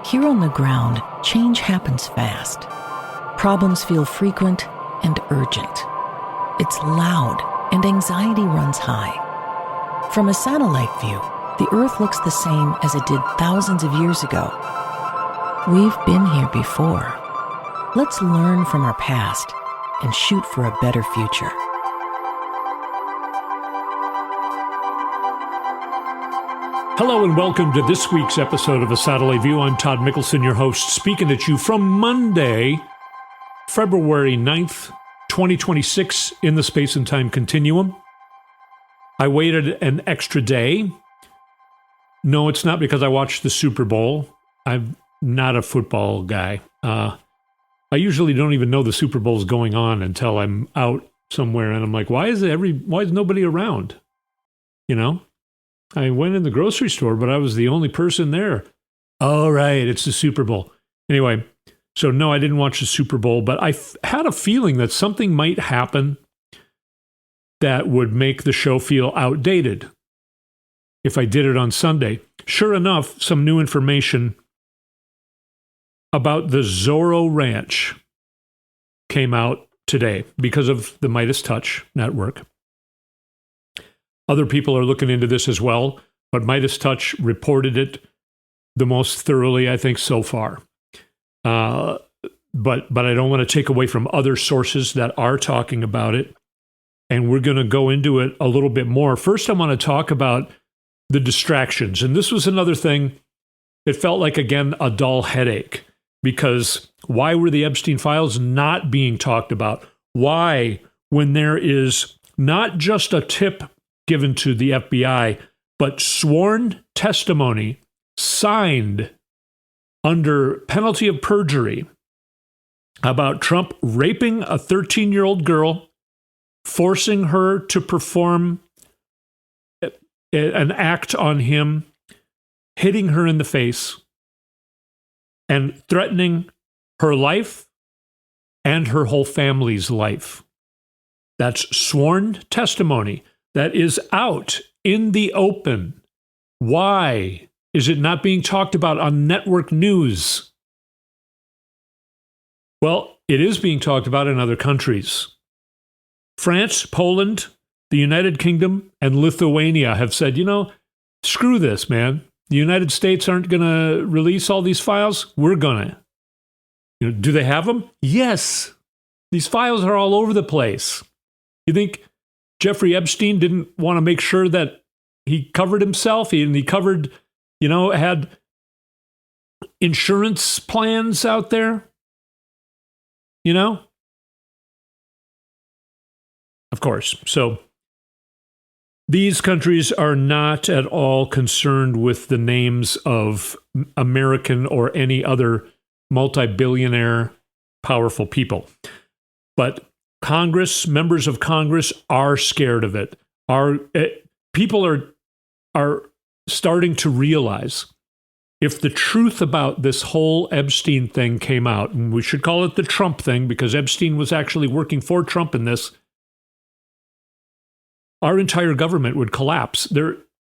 Here on the ground, change happens fast. Problems feel frequent and urgent. It's loud and anxiety runs high. From a satellite view, the Earth looks the same as it did thousands of years ago. We've been here before. Let's learn from our past and shoot for a better future. Hello and welcome to this week's episode of A Satellite View. I'm Todd Mikkelson, your host, speaking at you from Monday, February 9th, 2026, in the space and time continuum. I waited an extra day. No, it's not because I watched the Super Bowl. I'm not a football guy. I usually don't even know the Super Bowl's going on until I'm out somewhere and I'm like, why is nobody around? You know? I went in the grocery store, but I was the only person there. Oh, right, it's the Super Bowl. Anyway, so no, I didn't watch the Super Bowl, but I had a feeling that something might happen that would make the show feel outdated if I did it on Sunday. Sure enough, some new information about the Zorro Ranch came out today because of the Midas Touch network. Other people are looking into this as well, but Midas Touch reported it the most thoroughly, I think, so far. But I don't want to take away from other sources that are talking about it, and we're going to go into it a little bit more. First, I want to talk about the distractions, and this was another thing. It felt like, again, a dull headache, because why were the Epstein files not being talked about? Why, when there is not just a tip given to the FBI, but sworn testimony signed under penalty of perjury about Trump raping a 13-year-old girl, forcing her to perform an act on him, hitting her in the face, and threatening her life and her whole family's life. That's sworn testimony that is out in the open. Why is it not being talked about on network news? Well, it is being talked about in other countries. France, Poland, the United Kingdom, and Lithuania have said, screw this, man. The United States aren't going to release all these files. We're going to. Do they have them? Yes. These files are all over the place. You think Jeffrey Epstein didn't want to make sure that he covered himself? He covered, had insurance plans out there, Of course. So these countries are not at all concerned with the names of American or any other multi-billionaire powerful people. But Congress, members of Congress are scared of it. People are starting to realize if the truth about this whole Epstein thing came out, and we should call it the Trump thing because Epstein was actually working for Trump in this, our entire government would collapse.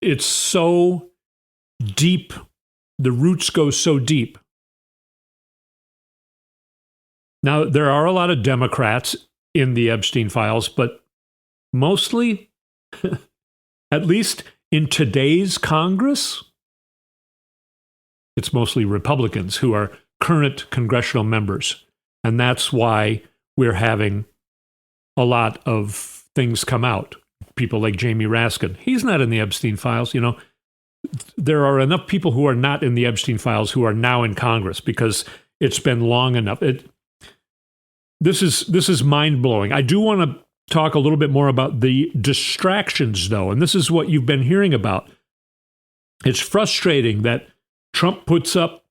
It's so deep. The roots go so deep. Now, there are a lot of Democrats in the Epstein files, but mostly, at least in today's Congress, it's mostly Republicans who are current congressional members. And that's why we're having a lot of things come out. People like Jamie Raskin. He's not in the Epstein files, There are enough people who are not in the Epstein files who are now in Congress because it's been long enough. This is mind-blowing. I do want to talk a little bit more about the distractions, though, and this is what you've been hearing about. It's frustrating that Trump puts up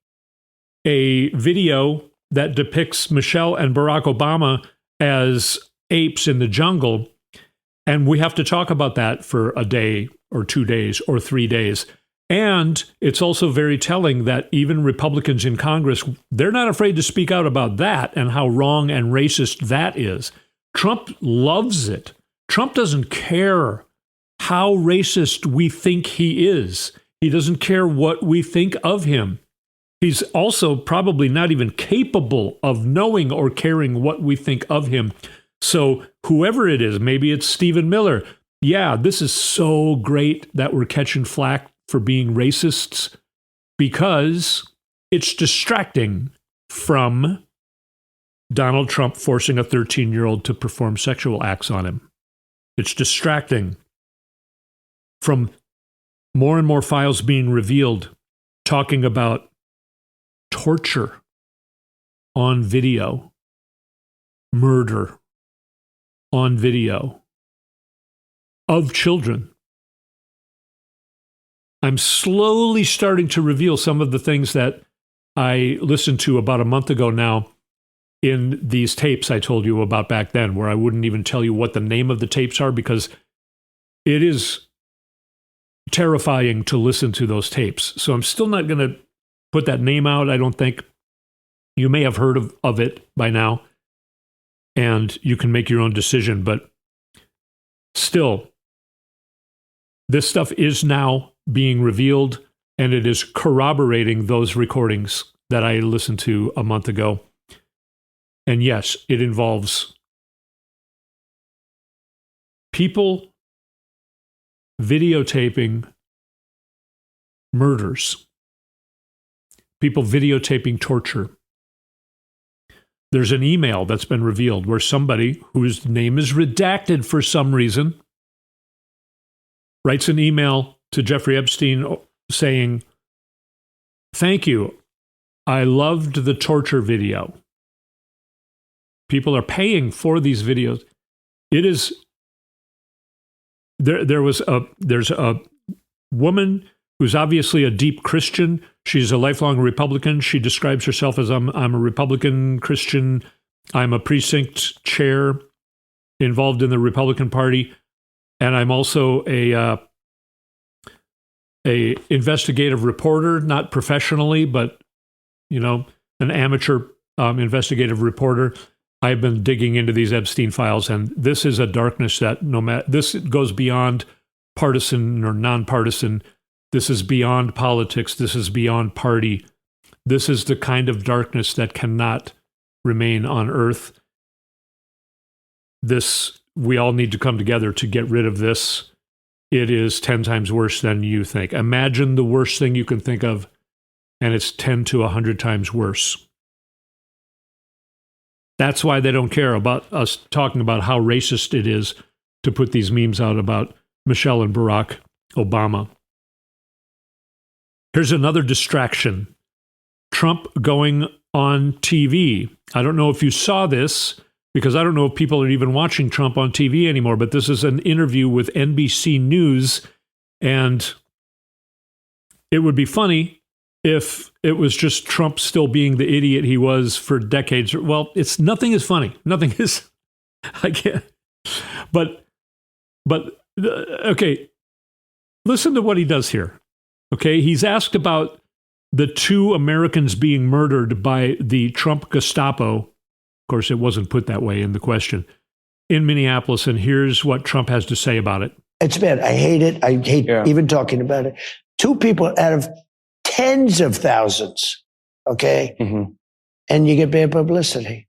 a video that depicts Michelle and Barack Obama as apes in the jungle, and we have to talk about that for a day or 2 days or 3 days. And it's also very telling that even Republicans in Congress, they're not afraid to speak out about that and how wrong and racist that is. Trump loves it. Trump doesn't care how racist we think he is. He doesn't care what we think of him. He's also probably not even capable of knowing or caring what we think of him. So whoever it is, maybe it's Stephen Miller. Yeah, this is so great that we're catching flack for being racists because it's distracting from Donald Trump forcing a 13-year-old to perform sexual acts on him. It's distracting from more and more files being revealed talking about torture on video, murder on video of children. I'm slowly starting to reveal some of the things that I listened to about a month ago now in these tapes I told you about back then, where I wouldn't even tell you what the name of the tapes are because it is terrifying to listen to those tapes. So I'm still not going to put that name out. I don't think. You may have heard of it by now, and you can make your own decision. But still, this stuff is now being revealed, and it is corroborating those recordings that I listened to a month ago. And yes, it involves people videotaping murders, people videotaping torture. There's an email that's been revealed where somebody whose name is redacted for some reason writes an email to Jeffrey Epstein saying, "Thank you. I loved the torture video." People are paying for these videos. It is there's a woman who's obviously a deep Christian. She's a lifelong Republican. She describes herself as I'm a Republican Christian. I'm a precinct chair involved in the Republican Party, and I'm also a investigative reporter, not professionally, but an amateur investigative reporter. I've been digging into these Epstein files, and this is a darkness that this goes beyond partisan or nonpartisan. This is beyond politics. This is beyond party. This is the kind of darkness that cannot remain on earth. We all need to come together to get rid of this. It is 10 times worse than you think. Imagine the worst thing you can think of, and it's 10 to 100 times worse. That's why they don't care about us talking about how racist it is to put these memes out about Michelle and Barack Obama. Here's another distraction. Trump going on TV. I don't know if you saw this, because I don't know if people are even watching Trump on TV anymore, but this is an interview with NBC News, and it would be funny if it was just Trump still being the idiot he was for decades. Well, nothing is funny. Nothing is, I can't. But okay, listen to what he does here. Okay, he's asked about the 2 Americans being murdered by the Trump Gestapo. Of course, it wasn't put that way in the question, in Minneapolis, and here's what Trump has to say about it. It's bad. I hate it. I hate even talking about it. 2 people out of tens of thousands, okay? Mm-hmm. And you get bad publicity.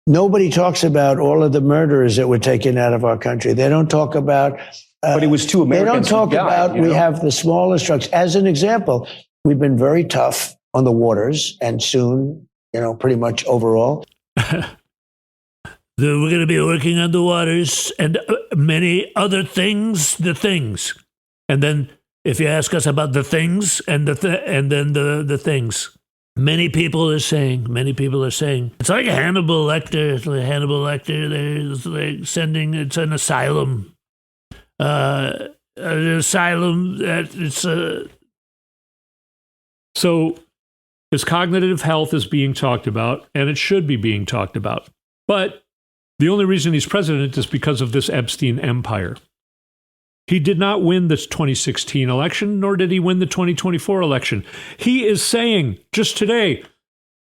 Nobody talks about all of the murderers that were taken out of our country. They don't talk about... but it was 2 Americans. They don't talk about we have the smallest trucks. As an example, we've been very tough on the waters, and soon, pretty much overall. We're going to be working on the waters and many other things, the things. And then if you ask us about the things and then the things, many people are saying, it's like Hannibal Lecter. They're sending, it's an asylum. An asylum that it's a... So his cognitive health is being talked about, and it should be being talked about. But the only reason he's president is because of this Epstein empire. He did not win the 2016 election, nor did he win the 2024 election. He is saying, just today,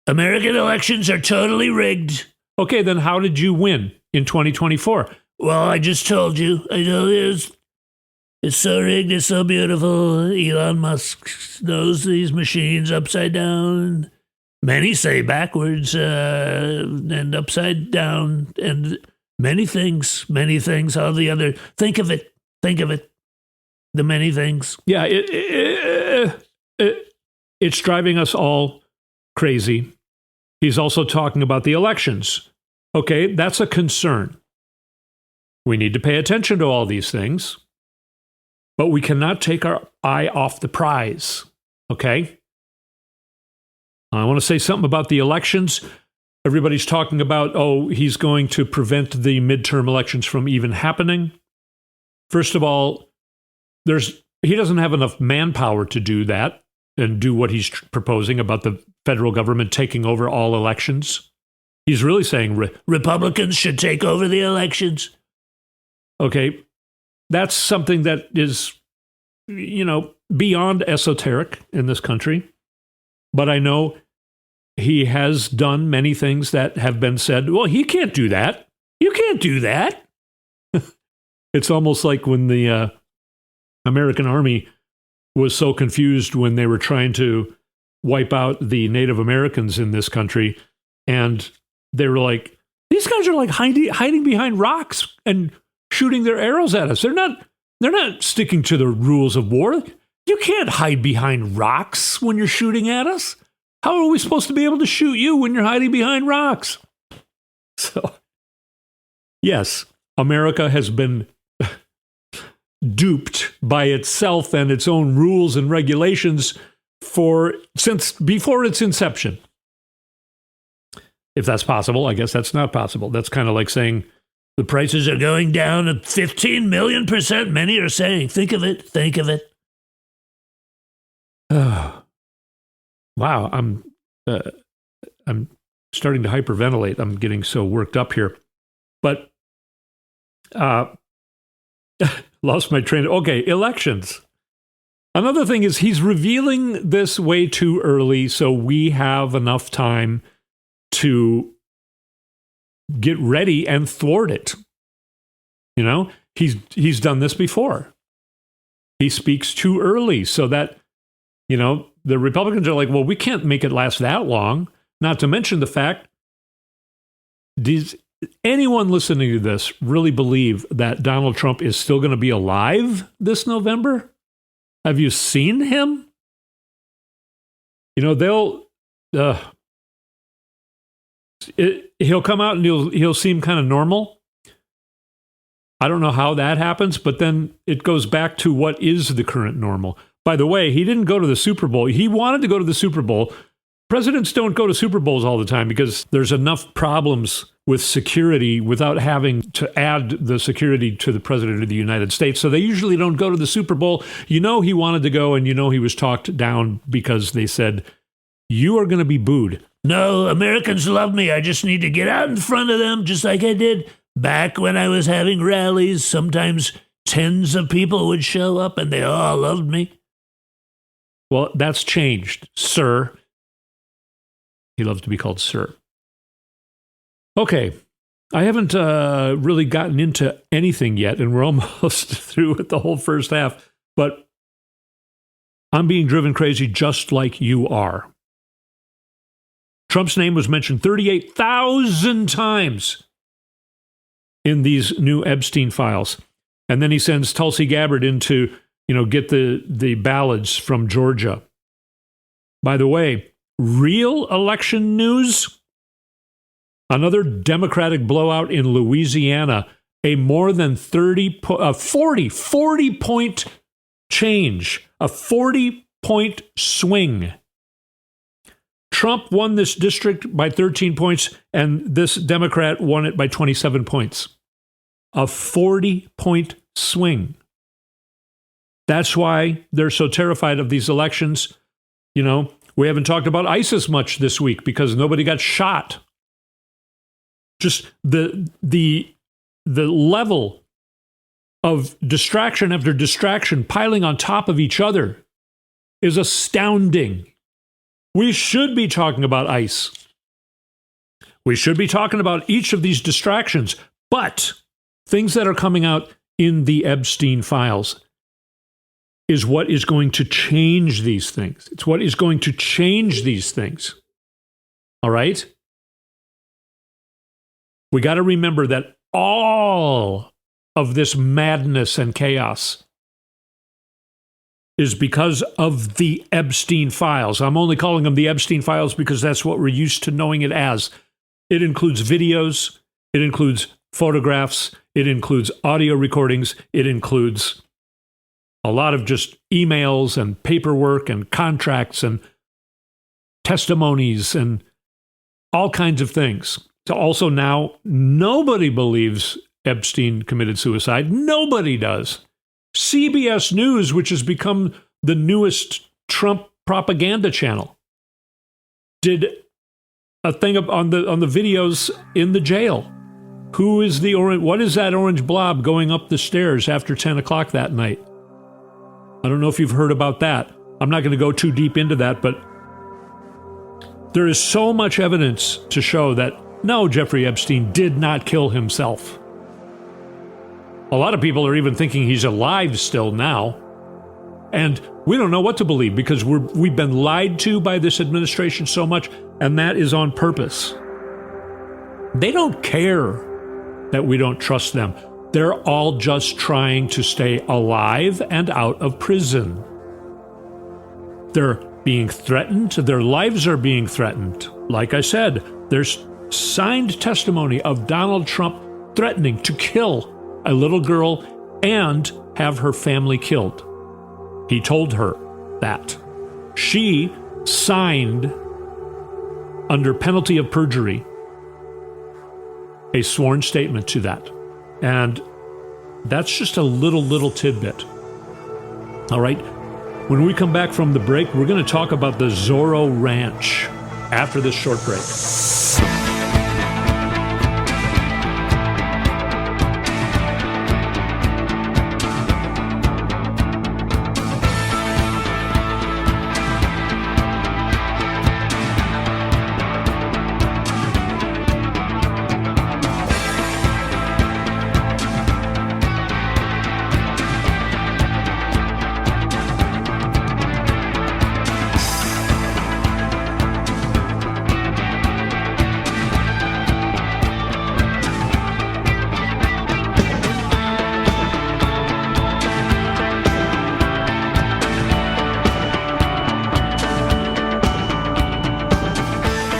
American elections are totally rigged. Okay, then how did you win in 2024? Well, I just told you. It's so rigged, it's so beautiful. Elon Musk knows these machines upside down. Many say backwards and upside down and many things, all the other. Think of it, the many things. Yeah, it's driving us all crazy. He's also talking about the elections. Okay, that's a concern. We need to pay attention to all these things, but we cannot take our eye off the prize, okay? I want to say something about the elections. Everybody's talking about, he's going to prevent the midterm elections from even happening. First of all, he doesn't have enough manpower to do that and do what he's proposing about the federal government taking over all elections. He's really saying Republicans should take over the elections. Okay, that's something that is, beyond esoteric in this country. But I know he has done many things that have been said, well, he can't do that. You can't do that. It's almost like when the American Army was so confused when they were trying to wipe out the Native Americans in this country. And they were like, these guys are like hiding behind rocks and shooting their arrows at us. They're not sticking to the rules of war. You can't hide behind rocks when you're shooting at us. How are we supposed to be able to shoot you when you're hiding behind rocks? So, yes, America has been duped by itself and its own rules and regulations since before its inception. If that's possible, I guess that's not possible. That's kind of like saying the prices are going down at 15 million %. Many are saying, think of it. Wow, I'm starting to hyperventilate. I'm getting so worked up here. But lost my train. Okay, elections. Another thing is he's revealing this way too early, so we have enough time to get ready and thwart it. He's done this before. He speaks too early so that, the Republicans are like, well, we can't make it last that long. Not to mention the fact, does anyone listening to this really believe that Donald Trump is still going to be alive this November? Have you seen him? He'll come out and he'll seem kind of normal. I don't know how that happens, but then it goes back to what is the current normal. By the way, he didn't go to the Super Bowl. He wanted to go to the Super Bowl. Presidents don't go to Super Bowls all the time because there's enough problems with security without having to add the security to the President of the United States. So they usually don't go to the Super Bowl. He wanted to go, and he was talked down because they said, you are going to be booed. No, Americans love me. I just need to get out in front of them, just like I did back when I was having rallies. Sometimes tens of people would show up, and they all loved me. Well, that's changed, sir. He loves to be called sir. Okay, I haven't really gotten into anything yet, and we're almost through with the whole first half, but I'm being driven crazy just like you are. Trump's name was mentioned 38,000 times in these new Epstein files. And then he sends Tulsi Gabbard in to, get the ballots from Georgia. By the way, real election news, another Democratic blowout in Louisiana, a more than 40 point change, a 40-point swing. Trump won this district by 13 points, and this Democrat won it by 27 points. A 40-point swing. That's why they're so terrified of these elections. We haven't talked about ISIS much this week because nobody got shot. Just the level of distraction after distraction piling on top of each other is astounding. We should be talking about ICE. We should be talking about each of these distractions, but things that are coming out in the Epstein files. is what is going to change these things. It's what is going to change these things. All right? We got to remember that all of this madness and chaos is because of the Epstein files. I'm only calling them the Epstein files because that's what we're used to knowing it as. It includes videos, it includes photographs, it includes audio recordings, it includes a lot of just emails and paperwork and contracts and testimonies and all kinds of things. So also now, nobody believes Epstein committed suicide. Nobody does. CBS News, which has become the newest Trump propaganda channel, did a thing on the videos in the jail. Who is the orange? What is that orange blob going up the stairs after 10 o'clock that night? I don't know if you've heard about that. I'm not going to go too deep into that, but there is so much evidence to show that no, Jeffrey Epstein did not kill himself. A lot of people are even thinking he's alive still now. And we don't know what to believe because we've been lied to by this administration so much, and that is on purpose. They don't care that we don't trust them. They're all just trying to stay alive and out of prison. They're being threatened. Their lives are being threatened. Like I said, there's signed testimony of Donald Trump threatening to kill a little girl and have her family killed. He told her that. She signed, under penalty of perjury, a sworn statement to that. And that's just a little tidbit. All right? When we come back from the break, we're going to talk about the Zorro Ranch after this short break.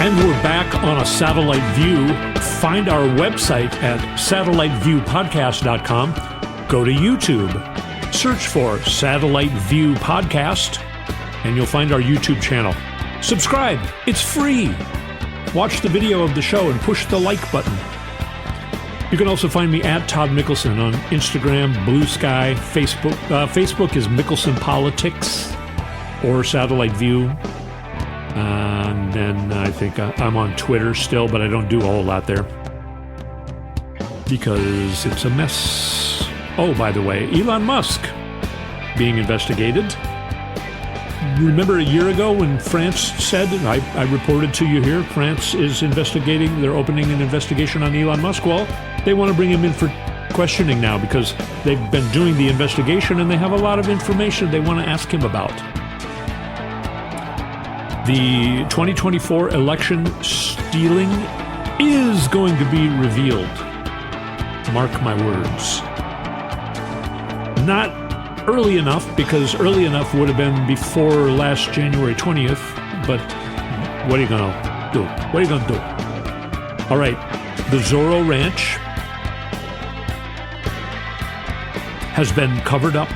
And we're back on a satellite view. Find our website at satelliteviewpodcast.com. Go to YouTube, search for Satellite View Podcast, and you'll find our YouTube channel. Subscribe. It's free. Watch the video of the show and push the like button. You can also find me at Todd Mikkelson on Instagram, Blue Sky, Facebook. Facebook is Mikkelson Politics or Satellite View. And then I think I'm on Twitter still, but I don't do a whole lot there because it's a mess. Oh, by the way, Elon Musk being investigated. Remember a year ago when France said, I reported to you here, France is investigating, they're opening an investigation on Elon Musk. Well, they want to bring him in for questioning now because they've been doing the investigation and they have a lot of information they want to ask him about. The 2024 election stealing is going to be revealed. Mark my words. Not early enough, because early enough would have been before last January 20th, but what are you going to do? What are you going to do? All right, the Zorro Ranch has been covered up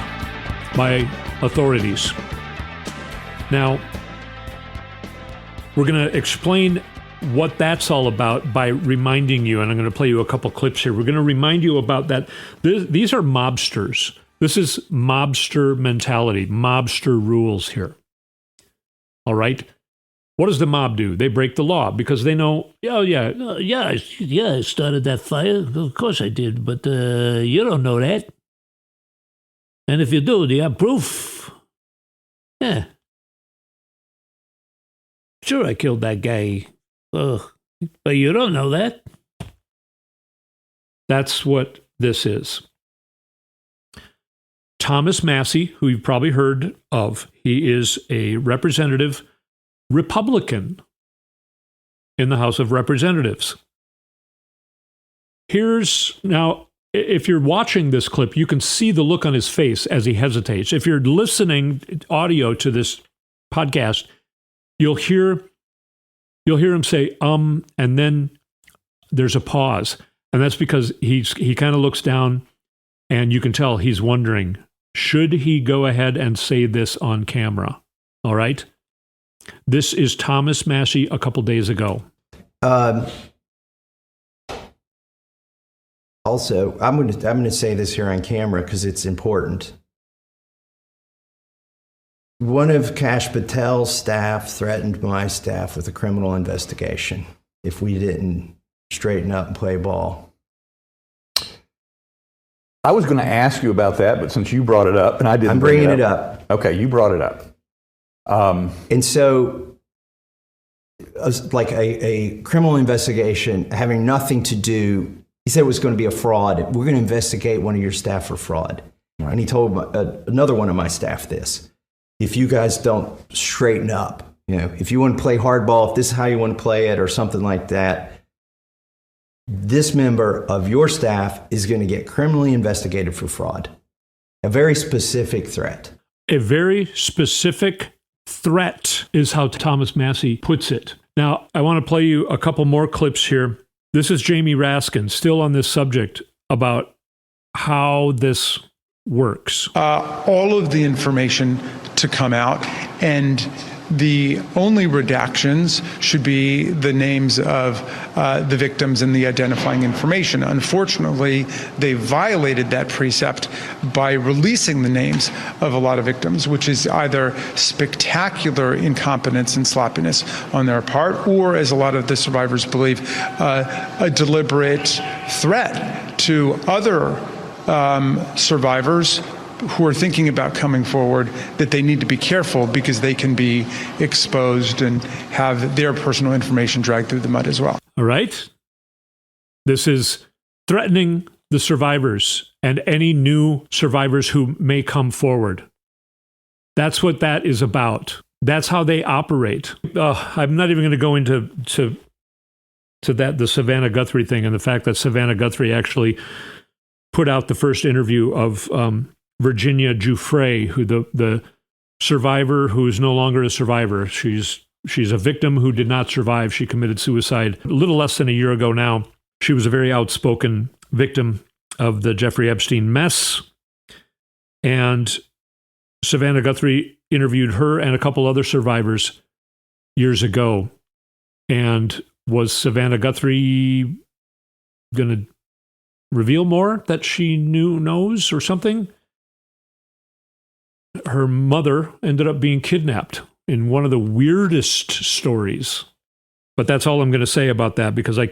by authorities. Now, we're going to explain what that's all about by reminding you, and I'm going to play you a couple clips here. We're going to remind you about that. These are mobsters. This is mobster mentality, mobster rules here. All right? What does the mob do? They break the law because they know, I started that fire. Of course I did, but you don't know that. And if you do you have proof? Yeah. Sure, I killed that guy. But you don't know that. That's what this is. Thomas Massie, who you've probably heard of. He is a representative Republican in the House of Representatives. Now, if you're watching this clip, you can see the look on his face as he hesitates. If you're listening audio to this podcast, you'll hear him say, and then there's a pause. And that's because he kind of looks down and you can tell he's wondering, should he go ahead and say this on camera? All right. This is Thomas Massie a couple days ago. Also, I'm going to say this here on camera because it's important. One of Kash Patel's staff threatened my staff with a criminal investigation if we didn't straighten up and play ball. I was going to ask you about that, but since you brought it up, and I didn't, I'm bringing it up. Okay, you brought it up. And so, like a criminal investigation having nothing to do. He said it was going to be a fraud. We're going to investigate one of your staff for fraud. Right. And he told another one of my staff this. If you guys don't straighten up, if you want to play hardball, if this is how you want to play it or something like that, this member of your staff is going to get criminally investigated for fraud. A very specific threat. A very specific threat is how Thomas Massie puts it. Now, I want to play you a couple more clips here. This is Jamie Raskin, still on this subject about how this works. All of the information to come out, and the only redactions should be the names of the victims and the identifying information. Unfortunately, they violated that precept by releasing the names of a lot of victims, which is either spectacular incompetence and sloppiness on their part, or, as a lot of the survivors believe, a deliberate threat to other survivors who are thinking about coming forward, that they need to be careful because they can be exposed and have their personal information dragged through the mud as well. All right. This is threatening the survivors and any new survivors who may come forward. That's what that is about. That's how they operate. I'm not even going to go into the Savannah Guthrie thing and the fact that Savannah Guthrie actually put out the first interview of Virginia Giuffre, who the survivor who is no longer a survivor. She's a victim who did not survive. She committed suicide a little less than a year ago now. She was a very outspoken victim of the Jeffrey Epstein mess. And Savannah Guthrie interviewed her and a couple other survivors years ago. And was Savannah Guthrie going to reveal more that she knows or something? Her mother ended up being kidnapped in one of the weirdest stories. But that's all I'm going to say about that, because I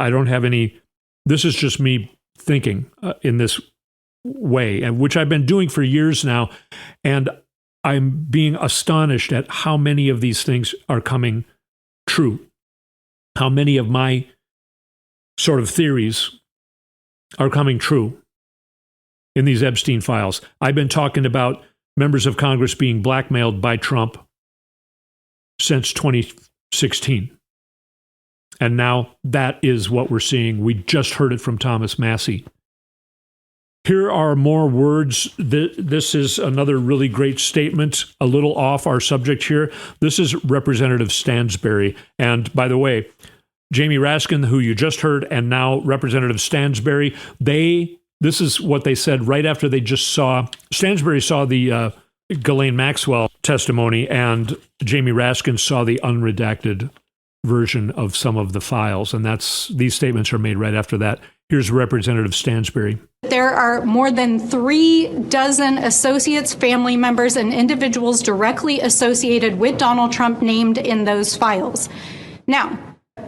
don't have any. This is just me thinking in this way, and which I've been doing for years now. And I'm being astonished at how many of these things are coming true. How many of my sort of theories are coming true in these Epstein files. I've been talking about members of Congress being blackmailed by Trump since 2016. And now that is what we're seeing. We just heard it from Thomas Massie. Here are more words. This is another really great statement, a little off our subject here. This is Representative Stansbury. And by the way, Jamie Raskin, who you just heard, and now Representative Stansbury, this is what they said right after they just saw, Stansbury saw the Ghislaine Maxwell testimony, and Jamie Raskin saw the unredacted version of some of the files. And these statements are made right after that. Here's Representative Stansbury. There are more than 36 associates, family members, and individuals directly associated with Donald Trump named in those files. Now,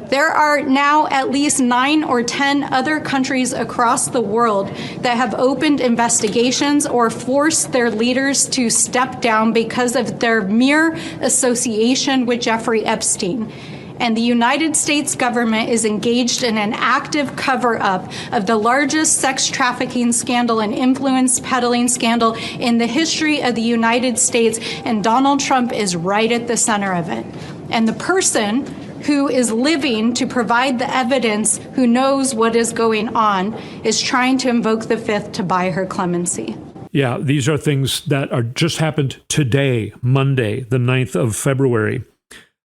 there are now at least 9 or 10 other countries across the world that have opened investigations or forced their leaders to step down because of their mere association with Jeffrey Epstein. and the United States government is engaged in an active cover-up of the largest sex trafficking scandal and influence peddling scandal in the history of the United States, and Donald Trump is right at the center of it. And the person who is living to provide the evidence, who knows what is going on, is trying to invoke the Fifth to buy her clemency. Yeah, these are things that are just happened today, Monday, the 9th of February.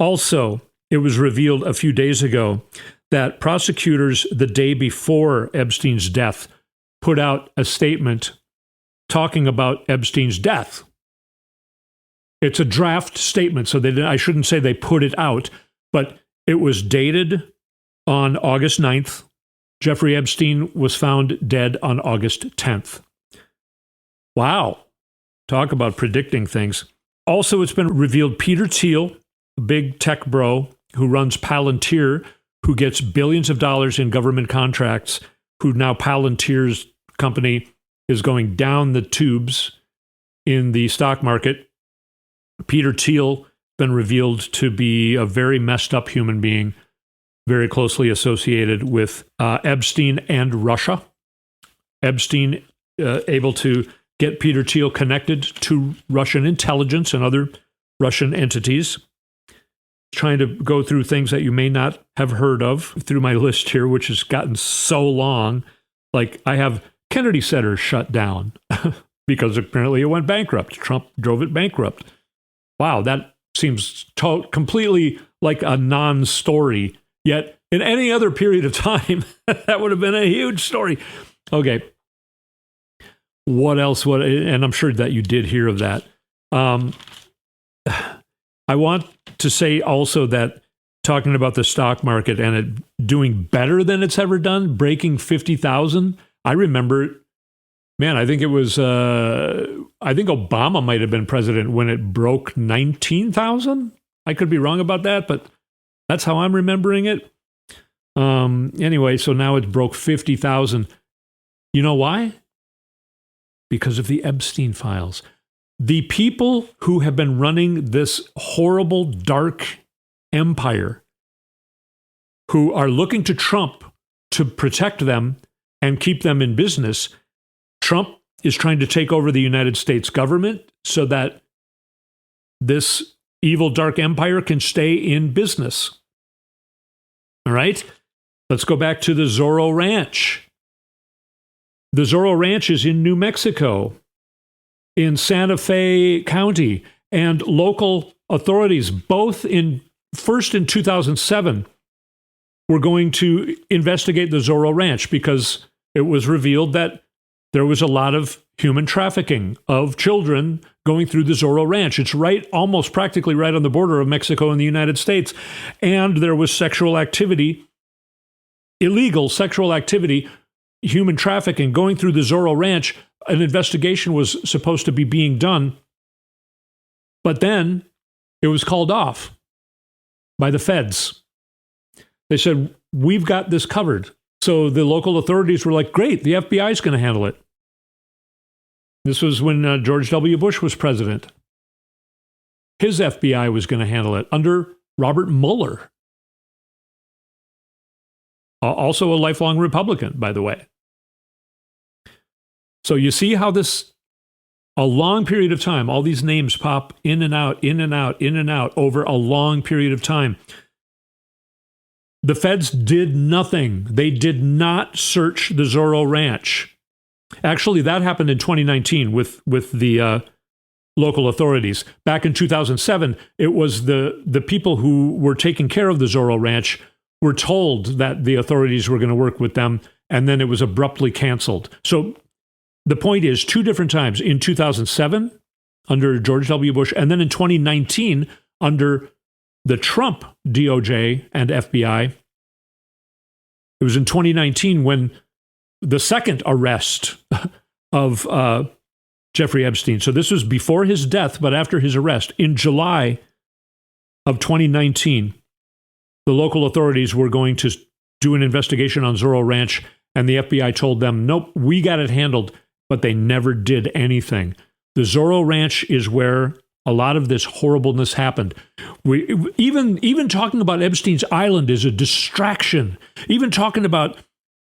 Also, it was revealed a few days ago that prosecutors the day before Epstein's death put out a statement talking about Epstein's death. It's a draft statement, so I shouldn't say they put it out, but it was dated on August 9th. Jeffrey Epstein was found dead on August 10th. Wow. Talk about predicting things. Also, it's been revealed Peter Thiel, a big tech bro who runs Palantir, who gets billions of dollars in government contracts, who now Palantir's company is going down the tubes in the stock market. Peter Thiel been revealed to be a very messed up human being, very closely associated with Epstein and Russia. Epstein able to get Peter Thiel connected to Russian intelligence and other Russian entities. Trying to go through things that you may not have heard of through my list here, which has gotten so long. Like I have Kennedy Center shut down because apparently it went bankrupt. Trump drove it bankrupt. Wow, that seems completely like a non-story. Yet in any other period of time, that would have been a huge story. Okay. What else? And I'm sure that you did hear of that. I want to say also that talking about the stock market and it doing better than it's ever done, breaking 50,000. I remember, man, I think it was, I think Obama might have been president when it broke 19,000. I could be wrong about that, but that's how I'm remembering it. Anyway, so now it broke 50,000. You know why? Because of the Epstein files. The people who have been running this horrible, dark empire, who are looking to Trump to protect them and keep them in business, Trump is trying to take over the United States government so that this evil, dark empire can stay in business. All right? Let's go back to the Zorro Ranch. The Zorro Ranch is in New Mexico, in Santa Fe County, and local authorities, both first in 2007, were going to investigate the Zorro Ranch because it was revealed that there was a lot of human trafficking of children going through the Zorro Ranch. It's almost practically right on the border of Mexico and the United States. And there was sexual activity, illegal sexual activity, human trafficking going through the Zorro Ranch. An investigation was supposed to be being done, but then it was called off by the feds. They said, we've got this covered. So the local authorities were like, great, the FBI is going to handle it. This was when George W. Bush was president. His FBI was going to handle it under Robert Mueller. Also a lifelong Republican, by the way. So you see how a long period of time, all these names pop in and out, in and out, in and out over a long period of time. The feds did nothing. They did not search the Zorro Ranch. Actually, that happened in 2019 with the local authorities. Back in 2007, it was the people who were taking care of the Zorro Ranch were told that the authorities were going to work with them, and then it was abruptly canceled. So the point is, two different times, in 2007 under George W. Bush, and then in 2019 under the Trump DOJ and FBI. It was in 2019 when the second arrest of Jeffrey Epstein. So this was before his death, but after his arrest. In July of 2019, the local authorities were going to do an investigation on Zorro Ranch, and the FBI told them, nope, we got it handled, but they never did anything. The Zorro Ranch is where a lot of this horribleness happened. We even talking about Epstein's Island is a distraction. Even talking about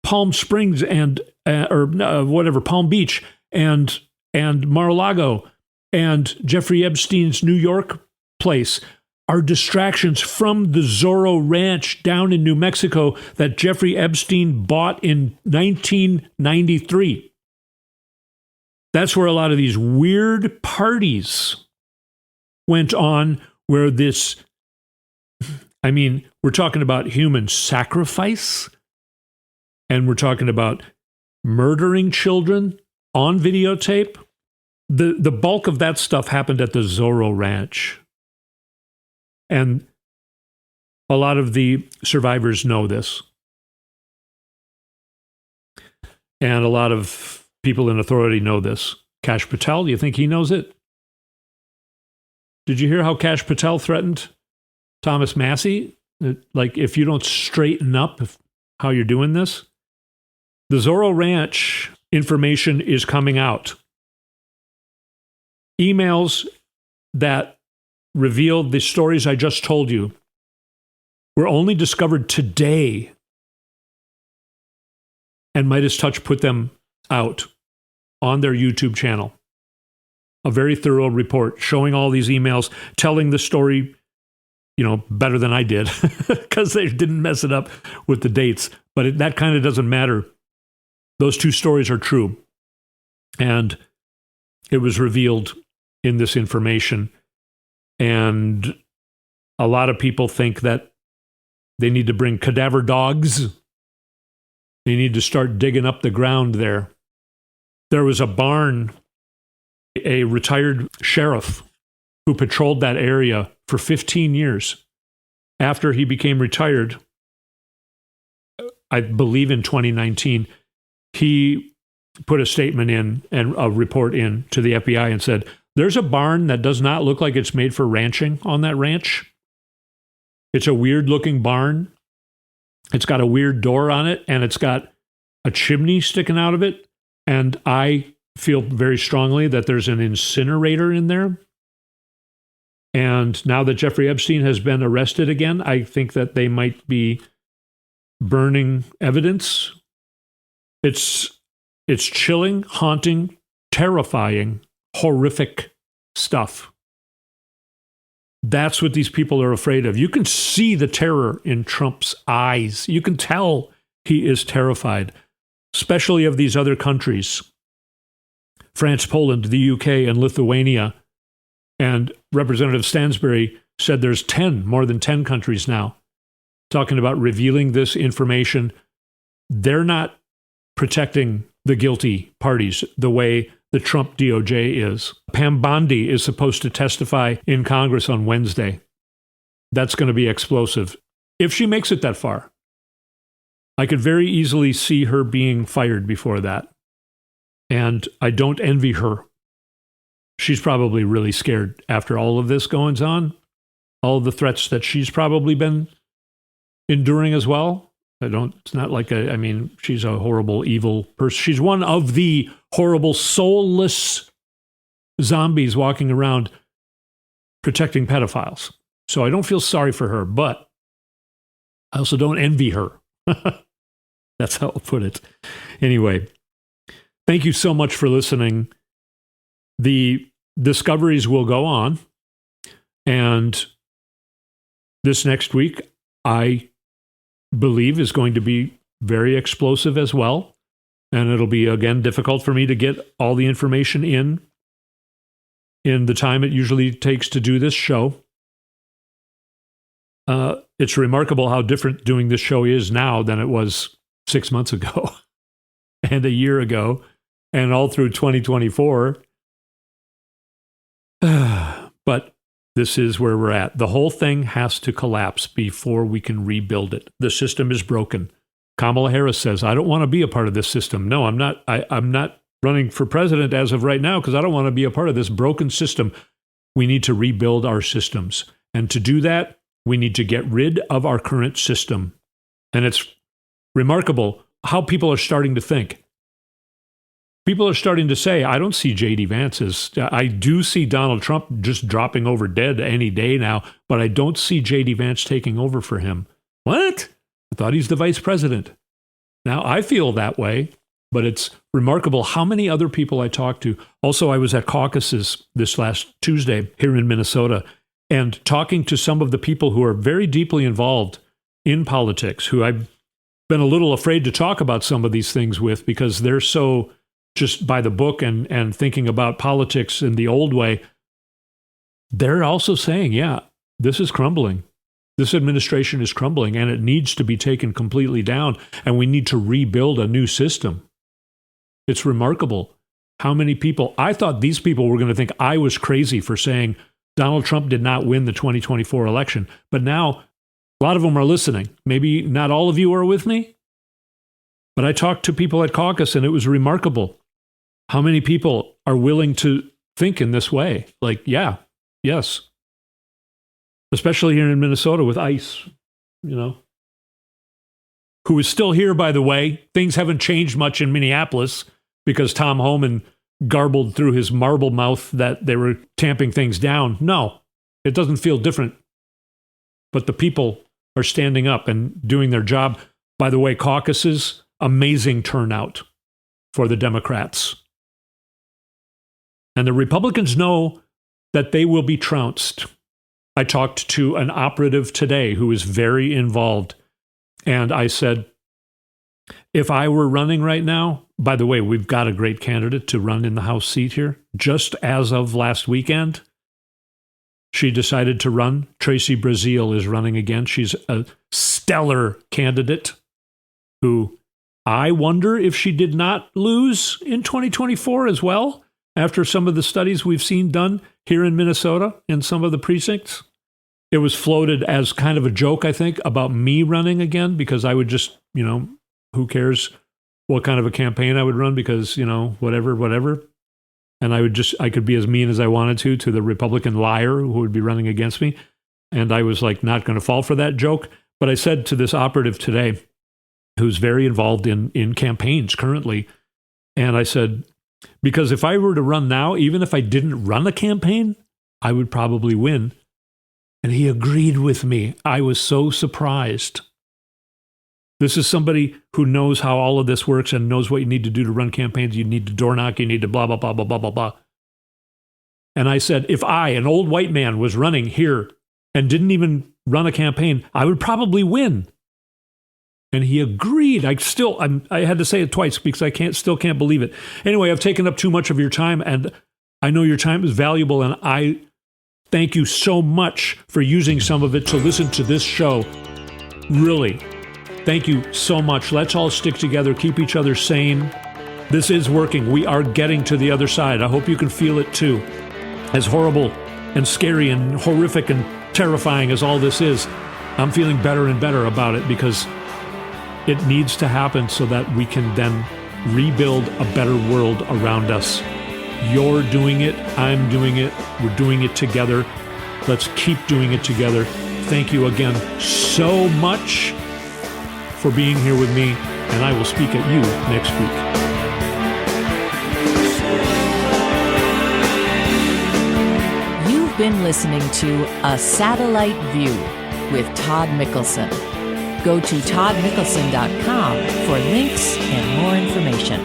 Palm Springs and Palm Beach and Mar-a-Lago and Jeffrey Epstein's New York place are distractions from the Zorro Ranch down in New Mexico that Jeffrey Epstein bought in 1993. That's where a lot of these weird parties went on, where we're talking about human sacrifice, and we're talking about murdering children on videotape. The bulk of that stuff happened at the Zorro Ranch. And a lot of the survivors know this. And a lot of people in authority know this. Kash Patel, do you think he knows it? Did you hear how Kash Patel threatened Thomas Massie? Like, if you don't straighten up how you're doing this? The Zorro Ranch information is coming out. Emails that reveal the stories I just told you were only discovered today, and Midas Touch put them out on their YouTube channel. A very thorough report showing all these emails, telling the story, better than I did, because they didn't mess it up with the dates. But that kind of doesn't matter. Those two stories are true. And it was revealed in this information. And a lot of people think that they need to bring cadaver dogs. They need to start digging up the ground there. There was a barn, a retired sheriff who patrolled that area for 15 years. After he became retired, I believe in 2019, he put a statement in and a report in to the FBI and said, there's a barn that does not look like it's made for ranching on that ranch. It's a weird looking barn. It's got a weird door on it, and it's got a chimney sticking out of it. And I feel very strongly that there's an incinerator in there. And now that Jeffrey Epstein has been arrested again, I think that they might be burning evidence. It's chilling, haunting, terrifying, horrific stuff. That's what these people are afraid of. You can see the terror in Trump's eyes. You can tell he is terrified, especially of these other countries. France, Poland, the UK, and Lithuania. And Representative Stansbury said there's more than 10 countries now talking about revealing this information. They're not protecting the guilty parties the way the Trump DOJ is. Pam Bondi is supposed to testify in Congress on Wednesday. That's going to be explosive. If she makes it that far, I could very easily see her being fired before that. And I don't envy her. She's probably really scared after all of this goings on, all of the threats that she's probably been enduring as well. It's not like she's a horrible, evil person. She's one of the horrible, soulless zombies walking around protecting pedophiles. So I don't feel sorry for her, but I also don't envy her. That's how I'll put it. Anyway, thank you so much for listening. The discoveries will go on. And this next week, I believe, is going to be very explosive as well. And it'll be, again, difficult for me to get all the information in the time it usually takes to do this show. It's remarkable how different doing this show is now than it was 6 months ago and a year ago and all through 2024. But this is where we're at. The whole thing has to collapse before we can rebuild it. The system is broken. Kamala Harris says, I don't want to be a part of this system. No, I'm not. I'm not running for president as of right now because I don't want to be a part of this broken system. We need to rebuild our systems. And to do that, we need to get rid of our current system. And it's remarkable how people are starting to think. People are starting to say, I don't see J.D. Vance as, I do see Donald Trump just dropping over dead any day now, but I don't see J.D. Vance taking over for him. What? I thought he's the vice president. Now, I feel that way, but it's remarkable how many other people I talked to. Also, I was at caucuses this last Tuesday here in Minnesota, and talking to some of the people who are very deeply involved in politics, who I've been a little afraid to talk about some of these things with because they're so just by the book and thinking about politics in the old way. They're also saying, yeah, this is crumbling. This administration is crumbling, and it needs to be taken completely down, and we need to rebuild a new system. It's remarkable how many people, I thought these people were going to think I was crazy for saying Donald Trump did not win the 2024 election. But now a lot of them are listening. Maybe not all of you are with me, but I talked to people at caucus, and it was remarkable how many people are willing to think in this way. Like, yeah, yes. Especially here in Minnesota with ICE, who is still here, by the way. Things haven't changed much in Minneapolis because Tom Homan garbled through his marble mouth that they were tamping things down. No, it doesn't feel different. But the people are standing up and doing their job. By the way, caucuses, amazing turnout for the Democrats. And the Republicans know that they will be trounced. I talked to an operative today who is very involved. And I said, if I were running right now, by the way, we've got a great candidate to run in the House seat here. Just as of last weekend, she decided to run. Tracy Brazil is running again. She's a stellar candidate who I wonder if she did not lose in 2024 as well, after some of the studies we've seen done here in Minnesota in some of the precincts. It was floated as kind of a joke, I think, about me running again, because I would just, who cares what kind of a campaign I would run, because, whatever. And I could be as mean as I wanted to the Republican liar who would be running against me. And I was like, not going to fall for that joke. But I said to this operative today, who's very involved in campaigns currently, and I said, because if I were to run now, even if I didn't run a campaign, I would probably win. And he agreed with me. I was so surprised. This is somebody who knows how all of this works and knows what you need to do to run campaigns. You need to door knock. You need to blah, blah, blah, blah, blah, blah, blah. And I said, if I, an old white man, was running here and didn't even run a campaign, I would probably win. And he agreed. I had to say it twice because I still can't believe it. Anyway, I've taken up too much of your time, and I know your time is valuable, and I thank you so much for using some of it to listen to this show. Really, thank you so much. Let's all stick together, keep each other sane. This is working. We are getting to the other side. I hope you can feel it too. As horrible and scary and horrific and terrifying as all this is, I'm feeling better and better about it, because it needs to happen so that we can then rebuild a better world around us. You're doing it. I'm doing it. We're doing it together. Let's keep doing it together. Thank you again so much for being here with me, and I will speak at you next week. You've been listening to A Satellite View with Todd Mikkelson. Go to toddmikkelson.com for links and more information.